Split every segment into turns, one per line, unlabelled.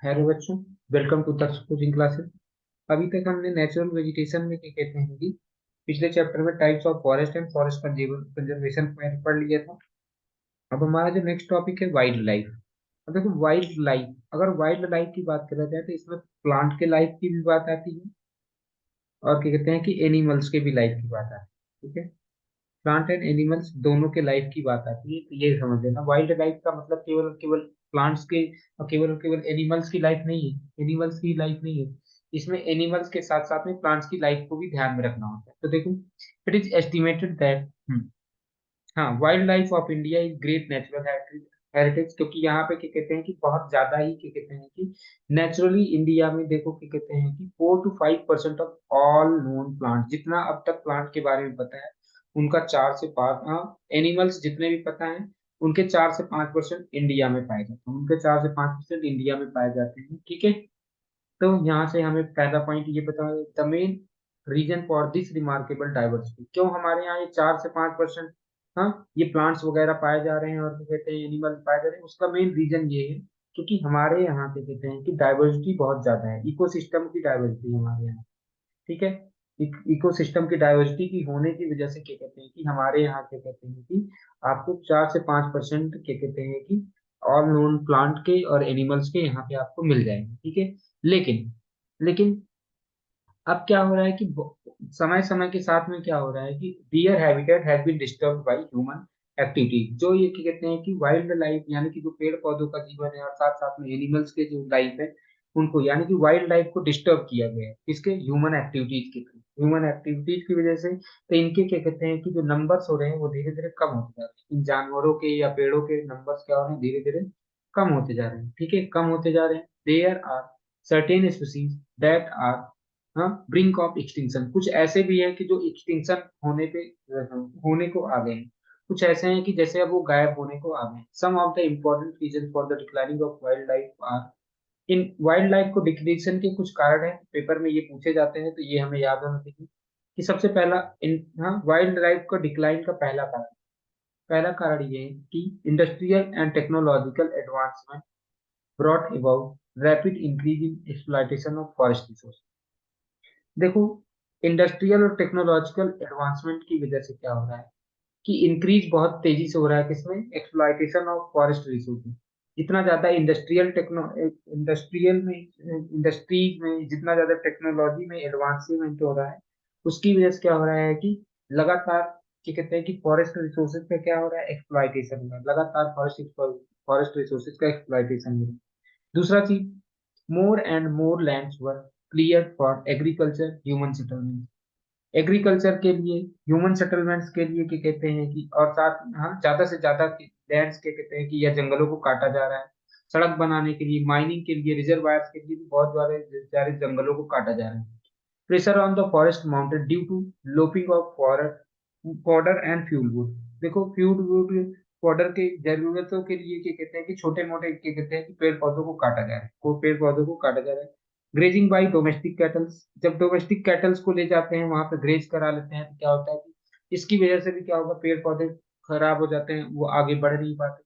Hello बच्चों, welcome to Taksh coaching classes. अभी तक हमने नेचुरल वेजिटेशन में क्या कहते हैं कि पिछले चैप्टर में types of forest and forest conservation पढ़ लिया था। अब हमारा जो नेक्स्ट टॉपिक है वाइल्ड लाइफ। अब देखो वाइल्ड लाइफ, अगर वाइल्ड लाइफ की बात करा जाए तो इसमें प्लांट के लाइफ की भी बात आती है और क्या कहते हैं कि एनिमल्स के भी लाइफ की बात आती है। ठीक है, प्लांट एंड एनिमल्स दोनों के लाइफ की बात आती है, तो ये समझ लेना वाइल्ड लाइफ का मतलब केवल केवल प्लांट्स के और केवल केवल एनिमल्स की लाइफ नहीं है, एनिमल्स की लाइफ नहीं है। इसमें एनिमल्स के साथ साथ में प्लांट्स की लाइफ को भी ध्यान में रखना होता है। तो देखो, इट इज एस्टिमेटेड दैट हाँ, wild life of India is great natural heritage, क्योंकि यहाँ पे क्या कहते हैं कि बहुत ज्यादा ही क्या कहते हैं कि नेचुरली इंडिया में देखो क्या कहते हैं कि 4 to 5% of all known plant, जितना अब तक प्लांट के बारे में पता है उनका 4 से 5, हाँ, एनिमल्स जितने भी पता है उनके 4 से 5% इंडिया में पाए जाते हैं, उनके 4 से 5% इंडिया में पाए जाते हैं। ठीक है, तो यहाँ से हमें पहला पॉइंट ये बता, the main reason for this remarkable diversity, क्यों हमारे यहाँ ये 4 से 5% हाँ ये प्लांट्स वगैरह पाए जा रहे हैं और क्या कहते हैं एनिमल पाए जा रहे हैं, उसका मेन रीजन ये है क्योंकि हमारे यहाँ क्या कहते हैं कि डाइवर्सिटी बहुत ज्यादा है, इकोसिस्टम की डाइवर्सिटी हमारे यहाँ। ठीक है, इकोसिस्टम की डाइवर्सिटी की होने की वजह से क्या कहते हैं कि हमारे यहाँ क्या कहते हैं कि आपको 4 से 5% क्या कहते हैं कि ऑल नोन प्लांट के और एनिमल्स के यहाँ पे आपको मिल जाएंगे। ठीक है, लेकिन लेकिन अब क्या हो रहा है कि समय समय के साथ में क्या हो रहा है कि deer habitat has been disturb by human activity, जो ये क्या कहते हैं कि वाइल्ड लाइफ यानी कि जो पेड़ पौधों का जीवन है और साथ साथ में एनिमल्स के जो लाइफ है उनको यानी कि वाइल्ड लाइफ को डिस्टर्ब किया गया है किसके, ह्यूमन एक्टिविटीज के थ्रू, ह्यूमन एक्टिविटीज की वजह से। तो इनके क्या कहते हैं कि जो नंबर्स हो रहे हैं वो धीरे धीरे कम होते जा रहे हैं, इन जानवरों के या पेड़ों के नंबर्स क्या हो रहे हैं धीरे धीरे कम होते जा रहे हैं। ठीक है, कम होते जा रहे हैं। There are certain species that are हाँ ब्रिंक ऑफ एक्सटिंक्शन, कुछ ऐसे भी हैं कि जो एक्सटिंक्शन होने पे होने को आ गए हैं, कुछ ऐसे हैं कि जैसे अब वो गायब होने को आ गए हैं। Some of the important reason for the declining of wild life are, इन वाइल्ड लाइफ को डिक्रीशन के कुछ कारण हैं, पेपर में ये पूछे जाते हैं तो ये हमें याद होना चाहिए कि सबसे पहला इन हाँ वाइल्ड लाइफ का डिक्लाइन का पहला कारण ये है कि industrial and technological advancement brought about rapid increase in exploitation of forest resource. देखो, इंडस्ट्रियल और टेक्नोलॉजिकल एडवांसमेंट की वजह से क्या हो रहा है कि इंक्रीज बहुत तेजी से हो रहा है किसमें, एक्सप्लॉयटेशन ऑफ फॉरेस्ट रिसोर्स में। जितना ज्यादा इंडस्ट्रियल में इंडस्ट्रीज में जितना ज्यादा टेक्नोलॉजी में एडवांसमेंट हो रहा है उसकी वजह से क्या हो रहा है कि लगातार क्या कहते हैं कि फॉरेस्ट रिसोर्सेज का क्या हो रहा है, एक्सप्लॉयटेशन हो रहा है, लगातार फॉरेस्ट रिसोर्सेज का एक्सप्लॉयटेशन हो रहा है। दूसरा चीज, more and more lands were cleared for agriculture human settlement, agriculture के लिए ह्यूमन सेटलमेंट्स के लिए क्या कहते हैं कि और साथ हाँ ज्यादा से ज्यादा लैंड्स क्या कहते हैं कि या जंगलों को काटा जा रहा है, सड़क बनाने के लिए, माइनिंग के लिए, रिजर्वायर्स के लिए भी बहुत सारे सारे जंगलों को काटा जा रहा है। Pressure on the forest mountain due to lopping of forest fodder and fuel wood. देखो फ्यूल वुड फॉडर की जरूरतों के लिए क्या कहते हैं कि छोटे मोटे क्या कहते हैं कि पेड़ पौधों को काटा जा रहा है, को पेड़ पौधों को काटा जा रहा है। ग्रेजिंग बाई डोमेस्टिक कैटल्स, जब डोमेस्टिक कैटल्स को ले जाते हैं वहां पे ग्रेज करा लेते हैं तो क्या होता है कि इसकी वजह से भी क्या होगा, पेड़ पौधे खराब हो जाते हैं, वो आगे बढ़ नहीं पाते।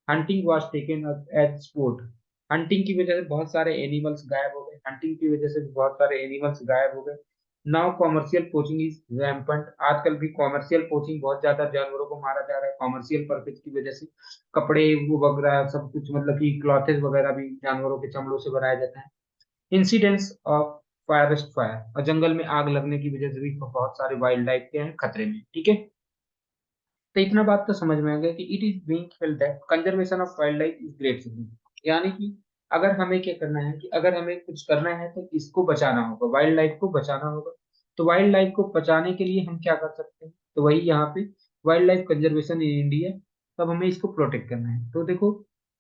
Hunting was taken as sport, hunting की वजह से बहुत सारे एनिमल्स गायब हो गए, हंटिंग की वजह से भी बहुत सारे एनिमल्स गायब हो गए। नाउ कॉमर्शियल पोचिंग इज रैम्पंट, आजकल भी कॉमर्शियल पोचिंग बहुत ज्यादा जानवरों को मारा जा रहा है कॉमर्शियल पर्पज की वजह से। कपड़े वो वगैरह सब कुछ मतलब कि क्लॉथेज वगैरह भी जानवरों के चमड़ों से बनाया जाता है। इंसिडेंट्स ऑफ फॉरेस्ट फायर, और जंगल में आग लगने की वजह से भी बहुत सारे वाइल्ड लाइफ के हैं खतरे में। ठीक है, तो इतना बात तो समझ में आ गया कि it is being felt that conservation of wild life is great significance, यानी कि अगर हमें क्या करना है कि अगर हमें कुछ करना है तो इसको बचाना होगा, वाइल्ड लाइफ को बचाना होगा। तो वाइल्ड लाइफ को बचाने के लिए हम क्या कर सकते हैं, तो वही यहाँ पे wild life conservation in India, तब हमें इसको प्रोटेक्ट करना है। तो देखो,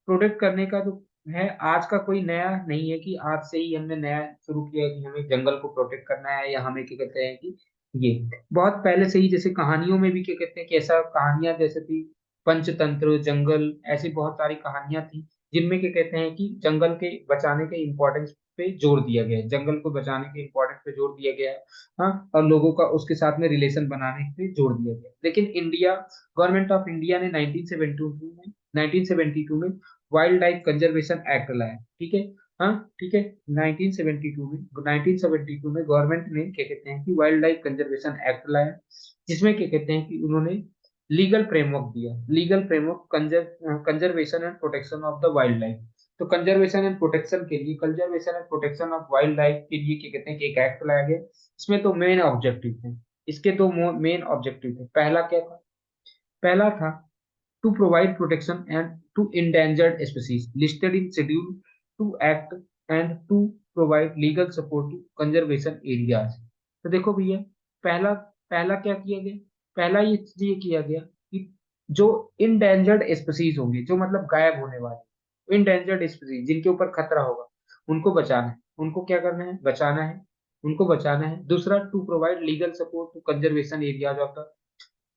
प्रोटेक्ट करने का जो है आज का कोई नया नहीं है कि आज से ही हमने नया शुरू किया है कि हमें जंगल को प्रोटेक्ट करना है या हमें क्या कहते हैं कि ये बहुत पहले से ही, जैसे कहानियों में भी क्या कहते हैं कि ऐसा कहानियां जैसे थी पंचतंत्र, जंगल, ऐसी बहुत सारी कहानियां थी जिनमें क्या कहते हैं कि जंगल के बचाने के इम्पोर्टेंस पे जोर दिया गया है, जंगल को बचाने के इम्पोर्टेंस पे जोर दिया गया है। हाँ, और लोगों का उसके साथ में रिलेशन बनाने पे जोर दिया गया है। लेकिन इंडिया, गवर्नमेंट ऑफ इंडिया ने 1972 में वाइल्ड लाइफ कंजर्वेशन एक्ट लाया। ठीक है, हाँ ठीक है। 1972 में गवर्नमेंट ने क्या कहते हैं कि वाइल्ड लाइफ कंजर्वेशन एक्ट लाया, जिसमें क्या कहते हैं कि उन्होंने लीगल फ्रेमवर्क दिया, legal framework conservation and protection of the wild life. तो कंजर्वेशन एंड प्रोटेक्शन के लिए, conservation and protection of wild life के लिए क्या कहते हैं कि एक एक्ट लाया गया। इसमें तो मेन ऑब्जेक्टिव थे, इसके दो मेन ऑब्जेक्टिव थे। पहला क्या था? पहला था to provide protection and to endangered species listed in schedule to act and to provide legal support to conservation areas। तो देखो भैया, पहला पहला क्या किया गया? पहला ये इसलिए किया गया कि जो इंडेंजर्ड स्पीसीज होंगे, जो मतलब गायब होने वाले इंडेंजर्ड स्पीसीज जिनके ऊपर खतरा होगा, उनको बचाना है। उनको क्या करना है? बचाना है, उनको बचाना है। दूसरा, to provide legal support to conservation areas of the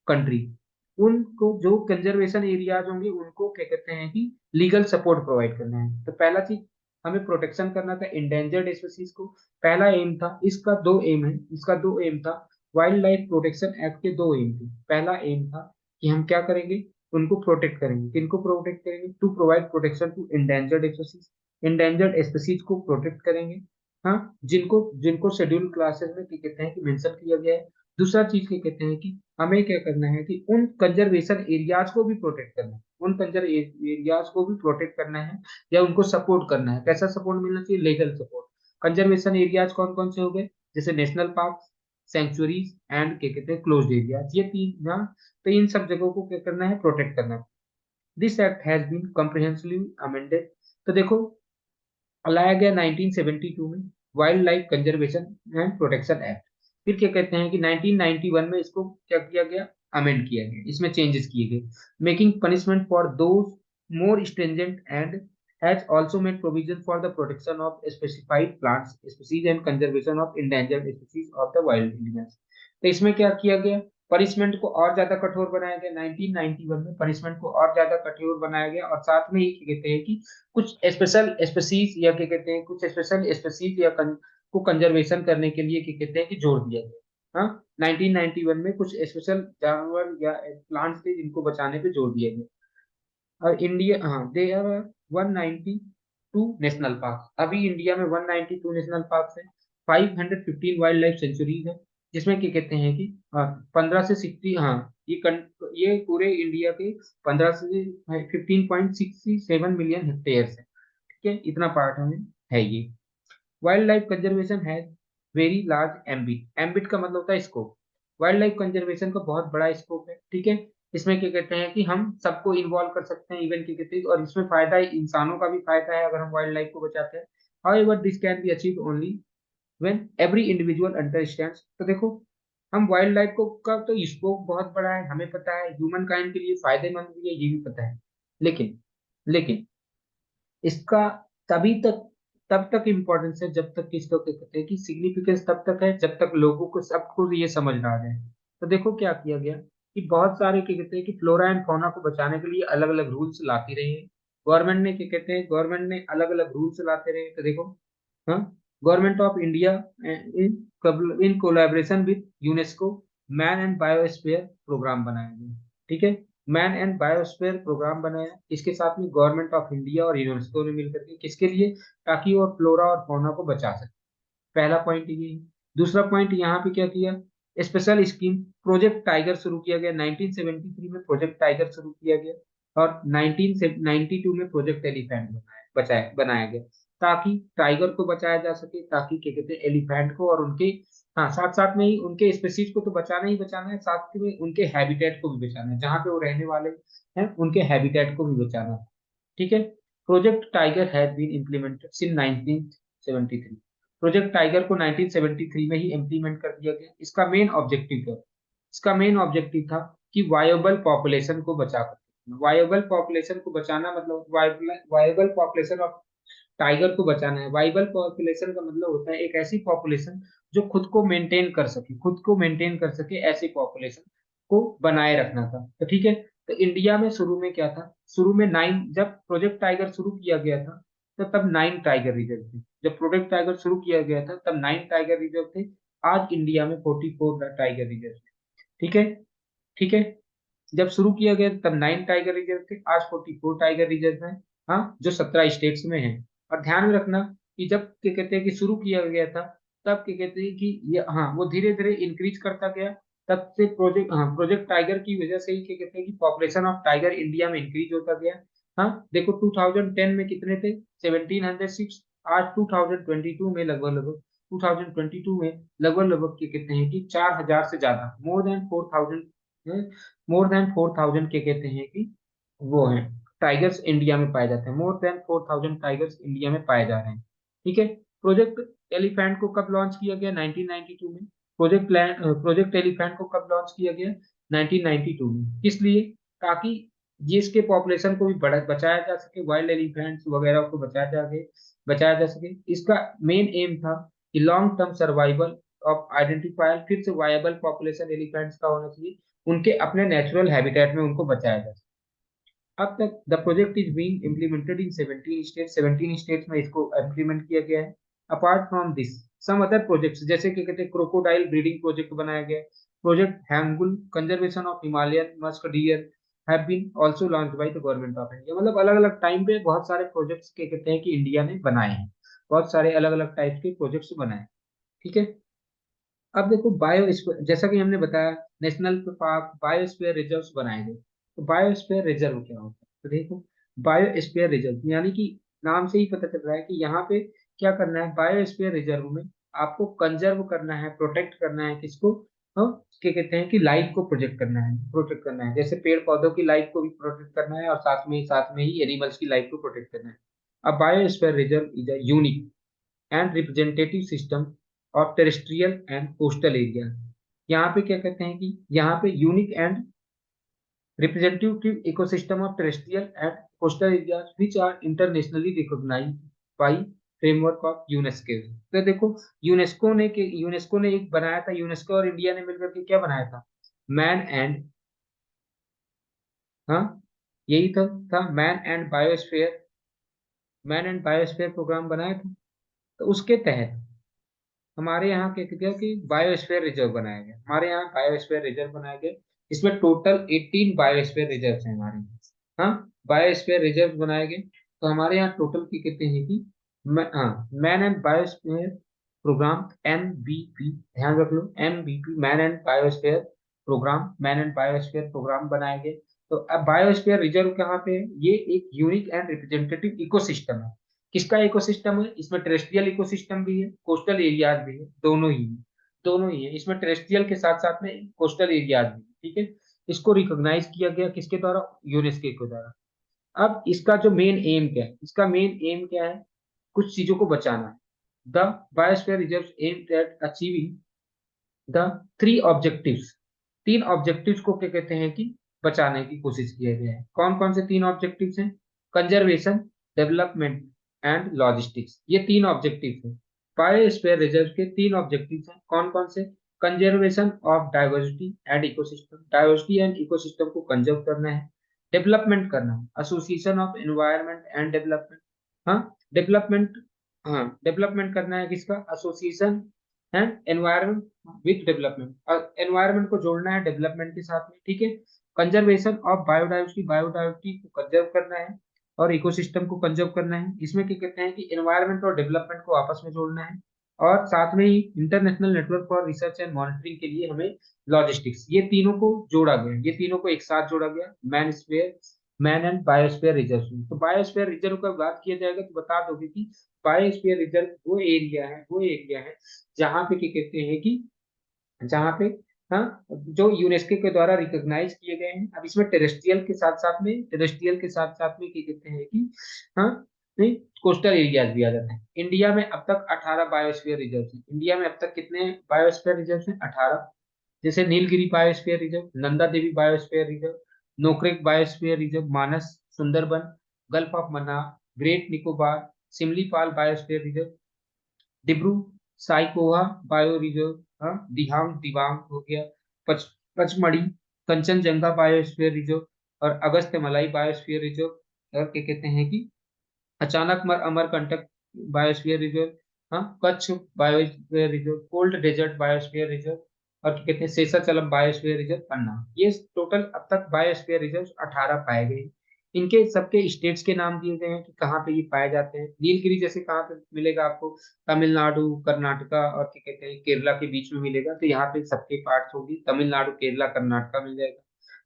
country. उनको जो कंजर्वेशन एरियाज होंगे उनको क्या कहते हैं कि लीगल सपोर्ट प्रोवाइड करना है। तो पहला चीज, हमें प्रोटेक्शन करना था इंडेंजर्ड स्पीसीज को। पहला एम था, इसका दो एम है, इसका दो एम था। वाइल्ड लाइफ प्रोटेक्शन एक्ट के दो एम थे। पहला एम था कि हम क्या करेंगे? उनको प्रोटेक्ट करेंगे। किनको प्रोटेक्ट करेंगे? To provide protection to endangered species, endangered species को प्रोटेक्ट करेंगे। हाँ, जिनको जिनको शेड्यूल क्लासेस में क्या कहते हैं कि मेंशन किया गया है। दूसरा चीज क्या कहते हैं कि हमें क्या करना है कि उन कंजर्वेशन एरियाज को भी प्रोटेक्ट करना है, उन कंजर एरियाज को भी प्रोटेक्ट करना है या उनको सपोर्ट करना है। कैसा सपोर्ट मिलना चाहिए? Legal support. कंजर्वेशन एरियाज कौन कौन से हो गए? जैसे नेशनल पार्क, सेंचुरीज एंड क्या कहते हैं क्लोज्ड एरियाज, ये तीन ना। तो इन सब जगहों को क्या करना है? प्रोटेक्ट करना है। This act has been comprehensively amended. तो देखो, लाया गया 1972 में wild life conservation and protection act. फिर क्या कहते हैं कि 1991 में इसको क्या किया गया? अमेंड किया गया, इसमें चेंजेस किए गए। Making punishment for those more stringent and has also made provision for the protection of specified plants species and conservation of endangered species of the wild animals. तो इसमें क्या किया गया? पनिशमेंट को और ज्यादा कठोर बनाया गया। 1991 में पनिशमेंट को और ज्यादा कठोर बनाया गया, और साथ में ही क्या कहते हैं कि कुछ स्पेशल स्पीसीज या क्या कहते हैं कुछ स्पेशल स्पीसीज या को कंजर्वेशन करने के लिए क्या कहते हैं कि जोर दिया गया। हाँ, 1991 में कुछ स्पेशल जानवर या प्लांट्स थे जिनको बचाने पे जोर दिया गया। और इंडिया, हाँ, दे आर 192 नेशनल पार्क। अभी इंडिया में 192 नेशनल पार्क है। 515 वाइल्ड लाइफ सेंचुरीज है, जिसमें क्या कहते हैं कि 15 से 60, हाँ, ये पूरे इंडिया के 15.67 मिलियन हेक्टेयर है। ठीक है, इतना पार्ट हमें है ये। वाइल्ड लाइफ कंजर्वेशन है वेरी लार्ज एम्बिट। एम्बिट का मतलब होता है स्कोप। वाइल्ड लाइफ कंजर्वेशन का बहुत बड़ा स्कोप है। ठीक है, इसमें क्या कहते हैं कि हम सबको इन्वॉल्व कर सकते हैं, इवन क्या कहते हैं, और इसमें फायदा है, इंसानों का भी फायदा है अगर हम वाइल्ड लाइफ को बचाते हैं। However this can be achieve only when every individual understands. तो देखो, हम वाइल्ड लाइफ को का तो स्कोप बहुत बड़ा है, हमें पता है, ह्यूमन काइंड के लिए फायदेमंद भी है, ये भी पता है। लेकिन लेकिन इसका तभी तक तब तक इम्पोर्टेंस है जब तक कि इसको क्या कहते हैं कि सिग्निफिकेंस तब तक है जब तक लोगों को सबको ये समझ ना आ जाए। तो देखो क्या किया गया कि बहुत सारे क्या कहते हैं कि फ्लोरा एंड फौना को बचाने के लिए अलग अलग रूल्स लाती रही है गवर्नमेंट ने। क्या कहते हैं, गवर्नमेंट ने अलग अलग रूल्स लाते रहे। तो देखो, हाँ, government of India in collaboration with UNESCO man and biosphere programme बनाया गया। ठीक है, मैन एंड बायोस्फीयर प्रोग्राम बनाया, इसके साथ में गवर्नमेंट ऑफ इंडिया और यूनेस्को ने मिलकर के। किसके लिए? ताकि वो फ्लोरा और फौना को बचा सके। पहला पॉइंट ये है। दूसरा पॉइंट यहाँ पे क्या किया? स्पेशल स्कीम प्रोजेक्ट टाइगर शुरू किया गया। 1973 में प्रोजेक्ट टाइगर शुरू किया गया, और 1992 में प्रोजेक्ट एलिफेंट बनाया गया, ताकि टाइगर को बचाया जा सके, ताकि क्या कहते हैं एलिफेंट को और उनके, हाँ, साथ साथ में ही उनके स्पेसीज को तो बचाना ही बचाना है, साथ में उनके हैबिटेट को भी बचाना है, जहाँ पे वो रहने वाले हैं उनके हैबिटेट को भी बचाना है। ठीक है, project tiger has been implemented since 1973। Project tiger को 1973 में ही इम्प्लीमेंट कर दिया गया। इसका मेन ऑब्जेक्टिव क्या? इसका मेन ऑब्जेक्टिव था कि वायबल पॉपुलेशन को बचा कर, वायबल पॉपुलेशन को बचाना मतलब वायबल पॉपुलेशन ऑफ टाइगर को बचाना है। वाइबल पॉपुलेशन का मतलब होता है एक ऐसी पॉपुलेशन जो खुद को मेंटेन कर सके, खुद को मेंटेन कर सके, ऐसी पॉपुलेशन को बनाए रखना था। तो ठीक है, तो इंडिया में शुरू में क्या था? शुरू में 9, जब प्रोजेक्ट टाइगर शुरू किया गया था तो तब 9 टाइगर रिजर्व थे। जब प्रोजेक्ट टाइगर शुरू किया गया था तब 9 टाइगर रिजर्व थे। आज इंडिया में 44 टाइगर रिजर्व है। ठीक है, ठीक है, जब शुरू किया गया तब 9 टाइगर रिजर्व थे, आज 44 टाइगर रिजर्व है। हाँ, जो 17 स्टेट्स में है। और ध्यान में रखना कि जब क्या कहते हैं कि शुरू किया गया था, तब क्या कहते हैं कि ये, हाँ, वो धीरे धीरे इंक्रीज करता गया। तब से प्रोजेक्ट टाइगर की वजह से ही क्या कहते हैं कि पॉपुलेशन ऑफ टाइगर इंडिया में इंक्रीज होता गया। हाँ, देखो 2010 में कितने थे, 1706। आज 2022 में लगभग लगभग 2022 में लगभग लगभग क्या कहते हैं कि 4000 से ज्यादा, मोर देन 4000 के कहते हैं कि वो है टाइगर्स इंडिया में पाए जाते हैं। मोर देन 4000 टाइगर्स इंडिया में पाए जा रहे हैं। ठीक है। प्रोजेक्ट एलिफेंट को कब लॉन्च किया गया? 1992 में। प्रोजेक्ट एलिफेंट को कब लॉन्च किया गया? 1992 में। किस लिए? ताकि ये इसके पॉपुलेशन को भी बचाया जा सके, वाइल्ड एलिफेंट्स वगैरह को बचाया जा सके। इसका मेन एम था कि long term survival of identifier, फिर से वायबल पॉपुलेशन एलिफेंट्स का होना चाहिए, उनके अपने नेचुरल हैबिटेट में उनको बचाया जा सके। अब तक the project is being implemented in 17 states, 17 states में इसको इम्प्लीमेंट किया गया है। Apart from this some other projects, जैसे कि कहते हैं क्रोकोडाइल ब्रीडिंग प्रोजेक्ट बनाया गया है, project hangul conservation of Himalayan musk deer have been also launched by the government of India. मतलब अलग अलग टाइम पे बहुत सारे प्रोजेक्ट्स के कहते हैं कि इंडिया ने बनाए हैं, बहुत सारे अलग अलग टाइप के प्रोजेक्ट्स बनाए हैं। ठीक है। अब देखो बायोस्फीयर, जैसा कि हमने बताया, नेशनल पार्क बायोस्फीयर रिजर्व्स बनाए गए। तो बायोस्फीयर रिजर्व क्या होता है? तो देखो, बायोस्फीयर रिजर्व यानी कि नाम से ही पता चल रहा है कि यहाँ पे क्या करना है। बायोस्फीयर रिजर्व में आपको कंजर्व करना है, प्रोटेक्ट करना है किसको? हाँ, क्या कहते हैं कि लाइफ को प्रोटेक्ट करना है, जैसे पेड़ पौधों की लाइफ को भी प्रोटेक्ट करना है, और साथ में ही एनिमल्स की लाइफ को प्रोटेक्ट करना है। अब biosphere reserve is a unique and representative system of terrestrial and coastal area. यहाँ पे क्या कहते हैं कि यहाँ पे unique and representative ecosystem of terrestrial and coastal area which are internationally recognised by framework of UNESCO. तो देखो, यूनेस्को ने एक बनाया था, यूनेस्को और इंडिया ने मिलकर के क्या बनाया था? मैन एंड, हाँ, यही था मैन एंड बायोस्फीयर प्रोग्राम बनाया था। तो उसके तहत हमारे यहाँ क्या किया कि बायोस्फीयर रिजर्व बनाया गया, हमारे यहाँ बायोस्फीयर रिजर्व बनाया गया। इसमें टोटल 18 बायोस्फीयर रिजर्व हैं हमारे यहाँ। हाँ, बायोस्फीयर रिजर्व बनाए गए। तो हमारे यहाँ टोटल क्या कहते हैं कि हाँ, man and biosphere programme MVP, ध्यान रख लो, MVP man and biosphere programme बनाए गए। तो अब बायोस्फीयर रिजर्व कहाँ पे है? ये एक यूनिक एंड रिप्रेजेंटेटिव इकोसिस्टम है। किसका इकोसिस्टम है? इसमें टेरेस्ट्रियल इकोसिस्टम भी है, कोस्टल एरियाज भी है, दोनों ही है इसमें, टेरेस्ट्रियल के साथ साथ में कोस्टल एरियाज भी है। ठीक है। इसको रिकॉग्नाइज किया गया किसके द्वारा? यूनेस्को के द्वारा। अब इसका जो मेन एम क्या है? इसका मेन एम क्या है? कुछ चीजों को बचाना है। The biosphere reserve aim at achieving the three objectives, तीन ऑब्जेक्टिव्स को क्या कहते हैं कि बचाने की कोशिश किया गया है। कौन कौन से तीन ऑब्जेक्टिव्स हैं? कंजर्वेशन, डेवलपमेंट एंड लॉजिस्टिक्स, ये तीन ऑब्जेक्टिव्स हैं। बायोस्फीयर रिजर्व के तीन ऑब्जेक्टिव्स हैं, कौन कौन से? Conservation of diversity and ecosystem को कंजर्व करना है। डेवलपमेंट करना है, association of environment and development. हाँ, डेवलपमेंट, हाँ, डेवलपमेंट करना है किसका? Association and environment with development, और एनवायरनमेंट को जोड़ना है डेवलपमेंट के साथ में। ठीक है। कंजर्वेशन ऑफ बायोडाइवर्सिटी को कंजर्व करना है, और इकोसिस्टम को कंजर्व करना है। इसमें क्या कहते हैं कि एनवायरनमेंट और डेवलपमेंट को आपस में जोड़ना है, और साथ में ही international network for research and monitoring के लिए हमें लॉजिस्टिक्स, ये तीनों को जोड़ा गया, ये तीनों को एक साथ जोड़ा गया मैन एंड बायोस्फीयर रिजर्व में। तो बायोस्फीयर रिजर्व का बात किया जाएगा तो बता दोगे कि बायोस्फीयर रिजर्व वो एरिया है जहाँ पे क्या कहते हैं कि, जहाँ पे, हाँ, जो यूनेस्को के द्वारा रिकॉग्नाइज किए गए हैं। अब इसमें टेरेस्ट्रियल के साथ साथ में क्या कहते हैं कि, हाँ, नहीं, कोस्टल एरियाज भी आ जाते हैं। इंडिया में अब तक 18 बायोस्फीयर रिजर्व हैं। इंडिया में अब तक कितने बायोस्फीयर रिजर्व हैं? 18। जैसे Nilgiri biosphere reserve, Nanda Devi biosphere reserve, Nokrek biosphere reserve, Manas, Sundarban, gulf of Mannar, great Nicobar, Simlipal biosphere reserve, Dibru Saikhowa bio reserve, हाँ, दिहांग दिबांग हो गया, पचमढ़ी, कंचनजंगा बायोस्फीयर रिजर्व, और अगस्त्य मलाई बायोस्फीयर रिजर्व, और क्या कहते हैं कि अमरकंटक बायोस्फीयर रिजर्व, हाँ, Kutch biosphere reserve, cold desert biosphere reserve, और क्या कहते हैं शेषाचलम बायोस्फीयर रिजर्व, पन्ना। ये टोटल अब तक बायोस्फीयर रिजर्व 18 पाए गए। इनके सबके स्टेट्स के नाम दिए गए हैं कि कहाँ पे ये पाए जाते हैं। नीलगिरी जैसे कहाँ पे मिलेगा आपको, तमिलनाडु, कर्नाटका और क्या कहते हैं केरला के बीच में मिलेगा, तो यहाँ पे सबके पार्ट्स होंगे, तमिलनाडु, केरला, कर्नाटका मिल जाएगा।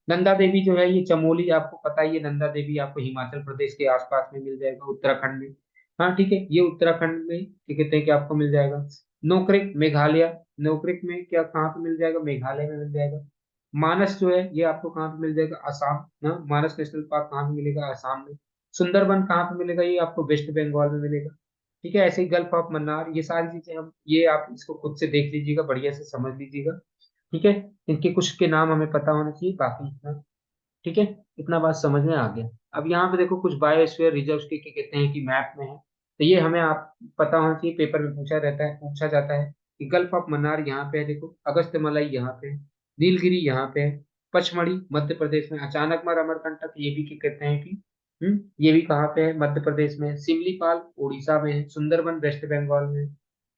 नंदा देवी जो है ये चमोली, आपको पता ही है, नंदा देवी आपको हिमाचल प्रदेश के आसपास में मिल जाएगा, उत्तराखंड में। हाँ ठीक है, ये उत्तराखंड में क्या कहते हैं कि आपको मिल जाएगा। नोकरेक मेघालय, नोकरेक में क्या कहाँ पे मिल जाएगा, मेघालय में मिल जाएगा। मानस जो है ये आपको कहाँ पे मिल जाएगा, असम ना, मानस नेशनल पार्क कहाँ पे मिलेगा, असम में। सुंदरबन कहाँ पे मिलेगा, ये आपको वेस्ट बंगाल में मिलेगा। ठीक है, ऐसे ही गल्फ ऑफ मन्नार, ये सारी चीजें हम, ये आप इसको खुद से देख लीजिएगा, बढ़िया से समझ लीजिएगा। ठीक है, इनके कुछ के नाम हमें पता होना चाहिए, बाकी इतना ठीक है, इतना बात समझ में आ गया। अब यहाँ पे देखो कुछ बायोस्फीयर रिजर्व्स के क्या कहते हैं कि मैप में है, तो ये हमें आप पता होना चाहिए, पेपर में पूछा जाता है कि गल्फ ऑफ मन्नार यहाँ पे है, देखो अगस्त्यमलाई यहाँ पे है, नीलगिरी यहाँ पे है, पचमढ़ी मध्य प्रदेश में, अचानकमार अमरकंटक ये भी क्या कहते हैं कि ये भी कहाँ पे है, मध्य प्रदेश में है, सिमलीपाल उड़ीसा में है, सुंदरबन वेस्ट बंगाल में है।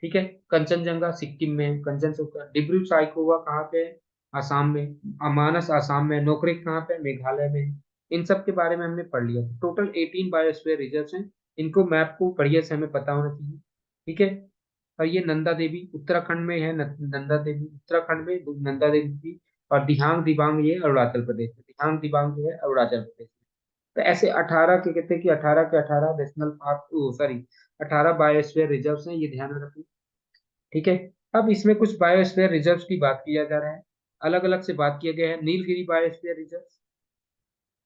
ठीक है, कंचनजंगा सिक्किम में है, कंचनजंगा, डिब्रू साइखोवा कहाँ पे है, आसाम में, मानस आसाम में, नोकरेक कहाँ पे, मेघालय में है। इन सब के बारे में हमने पढ़ लिया। टोटल 18 बायोस्फीयर रिजर्व्स हैं, इनको मैप को बढ़िया से हमें पता होना चाहिए। ठीक है, और ये नंदा देवी उत्तराखंड में है, नंदा देवी उत्तराखंड में, नंदा देवी भी। और दिहांग दिबांग ये अरुणाचल प्रदेश में, दिहांग दिबांग जो है अरुणाचल प्रदेश में। तो ऐसे 18 के कहते हैं कि 18 के 18 national park, sorry 18 biosphere reserves हैं, ये ध्यान में रखिए। ठीक है, अब इसमें कुछ बायोस्फीयर रिजर्व्स की बात किया जा रहा है, अलग अलग से बात किया गया है। नीलगिरी बायोस्फीयर रिजर्व,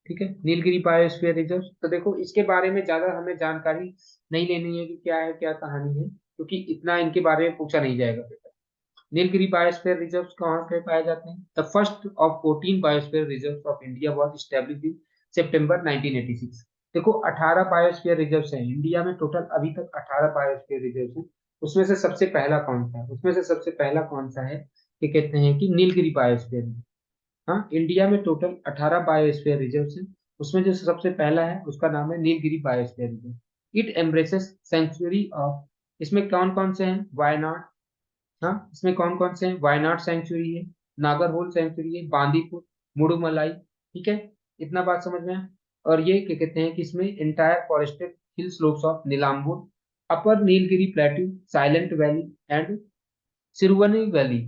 ठीक है, नीलगिरी बायोस्फीयर रिजर्व, तो देखो इसके बारे में ज्यादा हमें जानकारी नहीं लेनी है कि क्या है, क्या कहानी है, क्योंकि इतना इनके बारे में पूछा नहीं जाएगा पेपर। नीलगिरी बायोस्फीयर रिजर्व कहाँ पे पाए जाते हैं, the first of 14 biosphere reserve of India was established in September 1986। देखो 18 बायोस्फीयर रिजर्व हैं इंडिया में, टोटल अभी तक 18 बायोस्फीयर रिजर्व हैं। उसमें से सबसे पहला कौन सा है, उसमें से सबसे पहला कौन सा है कि कहते हैं कि नीलगिरी बायोस्फीयर। हाँ, इंडिया में टोटल 18 बायोस्फीयर रिजर्व हैं, उसमें जो सबसे पहला है उसका नाम है Nilgiri biosphere reserve. It embraces sanctuary of, इसमें कौन कौन से हैं, वायनाड, हाँ इसमें कौन कौन से हैं, वायनाड सेंचुरी है, नागरहोल सेंचुरी है, बांदीपुर, मुडुमलाई। ठीक है, इतना बात समझ में आया? और ये क्या कहते हैं कि इसमें entire forested hill slopes of Nilambur, upper Nilgiri plateau, silent valley and Siruvani valley,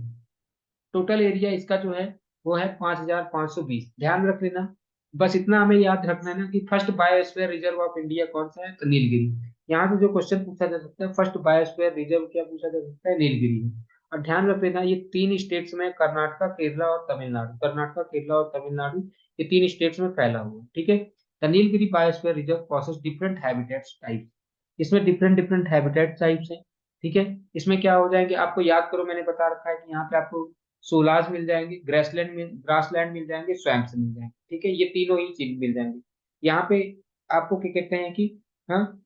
total area इसका जो है वो है 5520। ध्यान रख लेना, बस इतना हमें याद रखना है ना कि first biosphere reserve of India कौन सा है, तो नीलगिरी। यहाँ से जो क्वेश्चन पूछा जा सकता है, फर्स्ट बायोस्फीयर रिजर्व क्या पूछा जा सकता है, नीलगिरी है। और ध्यान रख लेना ये तीन स्टेट्स में, कर्नाटका, केरला और तमिलनाडु, कर्नाटका, केरला और तमिलनाडु, ये तीन स्टेट्स में फैला हुआ है। ठीक है, the Nilgiri biosphere reserve process different habitats type, इसमें डिफरेंट डिफरेंट हैबिटेट टाइप्स हैं। ठीक है, इसमें क्या हो जाएंगे आपको याद करो, मैंने बता रखा है कि यहाँ पे आपको सोलाज मिल जाएंगे, ग्रासलैंड मिल जाएंगे, स्वैम्प्स मिल जाएंगे। ठीक है, ये तीनों ही चीज मिल जाएंगे। यहाँ पे आपको क्या कहते हैं कि हाँ,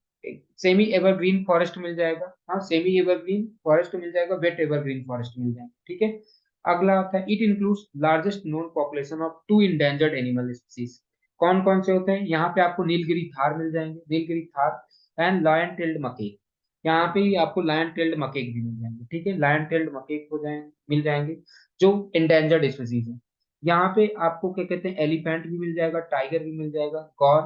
सेमी एवरग्रीन फॉरेस्ट मिल जाएगा, हाँ सेमी एवरग्रीन फॉरेस्ट मिल जाएगा, वेट एवरग्रीन फॉरेस्ट मिल जाएगा। ठीक है, अगला आता है it includes largest known population of two endangered animal species. कौन कौन से होते हैं, यहाँ पे आपको नीलगिरी थार मिल जाएंगे, Nilgiri tahr and lion tailed macaque, यहाँ पे ही आपको लायन टेल्ड मकेक भी मिल जाएंगे। ठीक है, लायन टेल्ड मकेक हो जाएंगे, मिल जाएंगे, जो इंडेंजर्ड स्पीसीज है। यहाँ पे आपको क्या कहते हैं, एलिफेंट भी मिल जाएगा, टाइगर भी मिल जाएगा, गौर,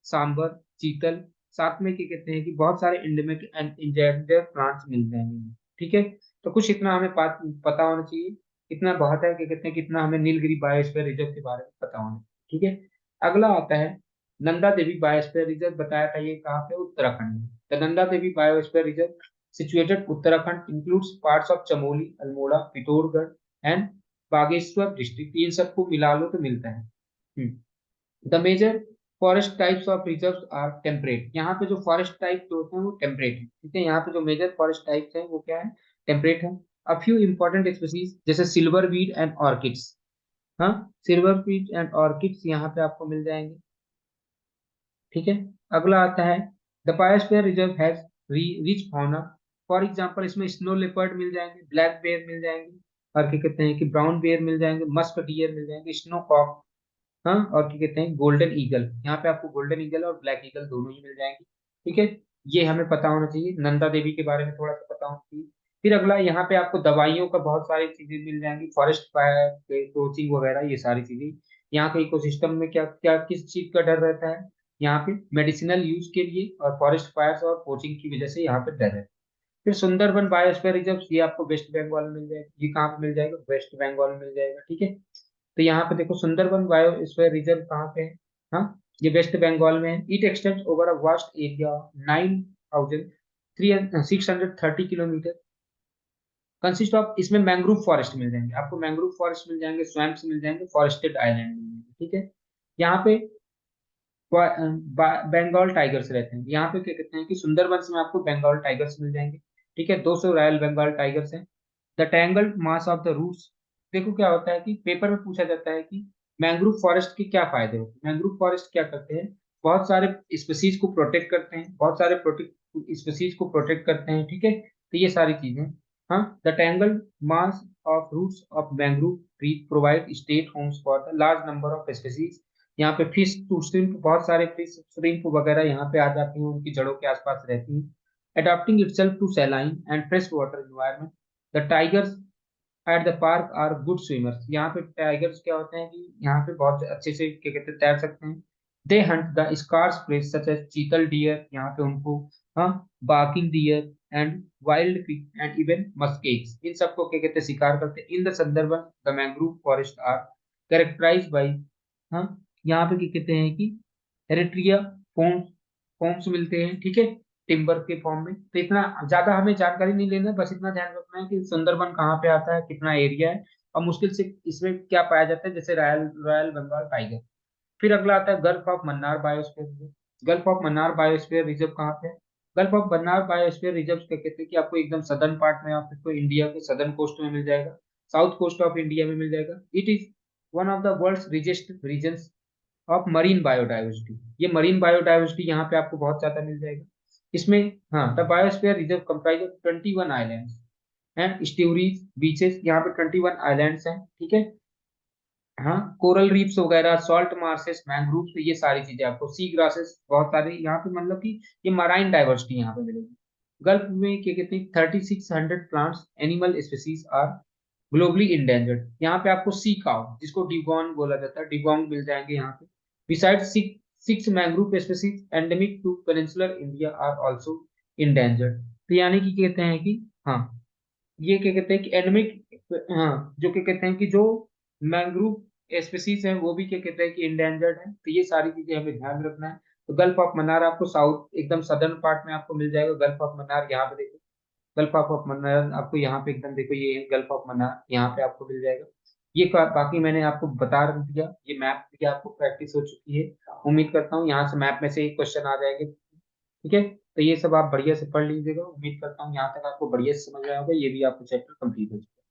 सांबर, चीतल, साथ में क्या कहते हैं कि बहुत सारे इंडेमिक एंड इंडेंजर्ड प्लांट्स मिल जाएंगे। ठीक है, तो कुछ इतना हमें पता होना चाहिए, इतना बहुत है, क्या कहते हैं कितना हमें नीलगिरी बायोस्फीयर रिजर्व के बारे में पता होना चाहिए। ठीक है, अगला आता है नंदा देवी बायोस्फीयर रिजर्व, बताया था ये कहाँ पे, उत्तराखंड में। The Nanda Devi biosphere reserve situated Uttarakhand includes parts of Chamoli, Almora, Pithoragarh and Bageshwar district, इन सबको मिला लो तो मिलता है। The major forest types of reserve are temperate, यहाँ पे जो फॉरेस्ट टाइप होते हैं वो टेम्परेट है। ठीक है, यहाँ पे जो मेजर फॉरेस्ट टाइप्स हैं वो क्या है, टेम्परेट है। अ फ्यू इंपॉर्टेंट स्पीसीज जैसे सिल्वर बीड एंड ऑर्किड्स, हाँ सिल्वर बीड एंड ऑर्किड्स यहाँ पे आपको मिल जाएंगे। ठीक है, अगला आता है the biosphere reserve has rich fauna, for example इसमें स्नो लेपर्ड मिल जाएंगे, ब्लैक बेयर मिल जाएंगे, और क्या कहते हैं कि ब्राउन बेयर मिल जाएंगे, मस्क डियर मिल जाएंगे, स्नो कॉक, हाँ और क्या कहते हैं गोल्डन ईगल, यहाँ पे आपको गोल्डन ईगल और ब्लैक ईगल दोनों ही मिल जाएंगे। ठीक है, ये हमें पता होना चाहिए, नंदा देवी के बारे में थोड़ा सा पता होना चाहिए। फिर अगला यहाँ पे आपको दवाइयों का बहुत सारी चीजें मिल जाएंगी, फॉरेस्ट फायर, कोचिंग वगैरह, ये सारी चीजें। यहाँ के इकोसिस्टम में क्या क्या किस चीज का डर रहता है, यहाँ पे मेडिसिनल यूज के लिए, और फॉरेस्ट फायर्स और पोचिंग की वजह से यहाँ पे डर है। फिर सुंदरबन बायोस्फीयर रिजर्व, ये आपको वेस्ट बंगाल में मिल जाएगा। ये कहाँ पे मिल जाएगा? वेस्ट बंगाल में मिल जाएगा, ठीक है। तो यहाँ पे देखो सुंदरबन बायोस्फीयर रिजर्व कहाँ पे है? हाँ, ये वेस्ट बंगाल में है। It extends over a vast area 9,630 kilometre, consist of, इसमें मैंग्रोव फॉरेस्ट मिल जाएंगे आपको, मैंग्रोव फॉरेस्ट मिल जाएंगे, स्वैम्प्स मिल जाएंगे, फॉरेस्टेड आइलैंड मिल जाएंगे, ठीक है। यहाँ पे बंगाल टाइगर्स रहते हैं। यहाँ पे क्या कहते हैं कि सुंदरबंस में आपको बंगाल टाइगर्स मिल जाएंगे, ठीक है। 200 रॉयल बंगाल टाइगर्स हैं। The tangled mass of the roots, देखो क्या होता है कि पेपर में पूछा जाता है कि मैंग्रोव फॉरेस्ट के क्या फायदे होते हैं। मैंग्रोव फॉरेस्ट क्या करते हैं? बहुत सारे स्पीसीज को प्रोटेक्ट करते हैं, बहुत सारे प्रोटेक्ट स्पीसीज को प्रोटेक्ट करते हैं, ठीक है। तो ये सारी चीजें, हाँ। The tangled mass of roots of mangrove tree provide state homes for the large number of species. यहाँ पे फिश टू श्रिम्प, बहुत सारे फिश श्रिम्प वगैरह यहाँ पे आ जाती हैं, उनकी जड़ों के आसपास रहती हैं। Adopting itself to saline and fresh water environment. The tigers at the park are good swimmers, यहाँ पे टाइगर्स क्या होते हैं कि यहाँ पे बहुत अच्छे से क्या कहते हैं तैर सकते हैं। They hunt the scarce prey such as chital deer, यहाँ पे उनको, हाँ, barking deer and wild pig and even macaques, इन सबको क्या कहते हैं शिकार करते हैं। In the Sundarbans the mangrove forest are characterized by, हाँ, यहाँ पे क्या कहते हैं कि एरिट्रिया फॉर्म्स, फॉर्म्स मिलते हैं, ठीक है, टिम्बर के फॉर्म में। तो इतना ज्यादा हमें जानकारी नहीं लेना है, बस इतना ध्यान रखना है कि सुंदरबन कहाँ पे आता है, कितना एरिया है, और मुश्किल से इसमें क्या पाया जाता है, जैसे रॉयल रॉयल बंगाल टाइगर। फिर अगला आता है gulf of Mannar biosphere reserve. Gulf of Mannar biosphere reserve कहाँ पे है? Gulf of Mannar biosphere reserve क्या कहते हैं कि आपको एकदम सदर्न पार्ट में, आपको इंडिया के सदर्न कोस्ट में मिल जाएगा, साउथ कोस्ट ऑफ इंडिया में मिल जाएगा। It is one of the world's richest regions of marine biodiversity. ये मरीन बायोडाइवर्सिटी यहाँ पे आपको बहुत ज्यादा मिल जाएगा इसमें। हाँ, the biosphere reserve comprise of 21 islands and estuaries beaches, यहाँ पे 21 आइलैंड्स हैं, ठीक है। हाँ, कोरल रीफ्स वगैरह, सॉल्ट मार्सेस, मैंग्रोव, तो ये सारी चीजें आपको, सी ग्रासेस बहुत सारे यहाँ पे, मतलब कि ये मराइन डाइवर्सिटी यहाँ पे मिलेगी। गल्फ में क्या कहते हैं 3600 plants animal species are globally endangered. यहाँ पे आपको सी काउ, जिसको डिगोंग बोला जाता है, डिगोंग मिल जाएंगे यहाँ पे। Beside six mangrove species endemic to peninsular India are also endangered. तो यानी कि कहते हैं कि, हाँ, ये क्या कहते हैं कि एंडेमिक, हाँ, जो क्या कहते हैं कि जो मैंग्रोव स्पीसीज हैं वो भी क्या कहते हैं कि इंडेंजर्ड है। तो ये सारी चीजें हमें ध्यान में रखना है। तो गल्फ ऑफ मन्नार आपको साउथ एकदम सदर्न पार्ट में आपको मिल जाएगा, गल्फ ऑफ मन्नार यहाँ पे देखो। गल्फ ऑफ मन्नार आपको यहाँ पे एकदम देखो, ये गल्फ ऑफ मन्नार यहाँ पे आपको मिल जाएगा। ये बाकी मैंने आपको बता दिया, ये मैप की आपको प्रैक्टिस हो चुकी है। उम्मीद करता हूँ यहाँ से मैप में से एक क्वेश्चन आ जाएंगे, ठीक है। तो ये सब आप बढ़िया से पढ़ लीजिएगा, उम्मीद करता हूँ यहाँ तक आपको बढ़िया से समझ आया होगा, ये भी आपको चैप्टर कंप्लीट हो जाएगा।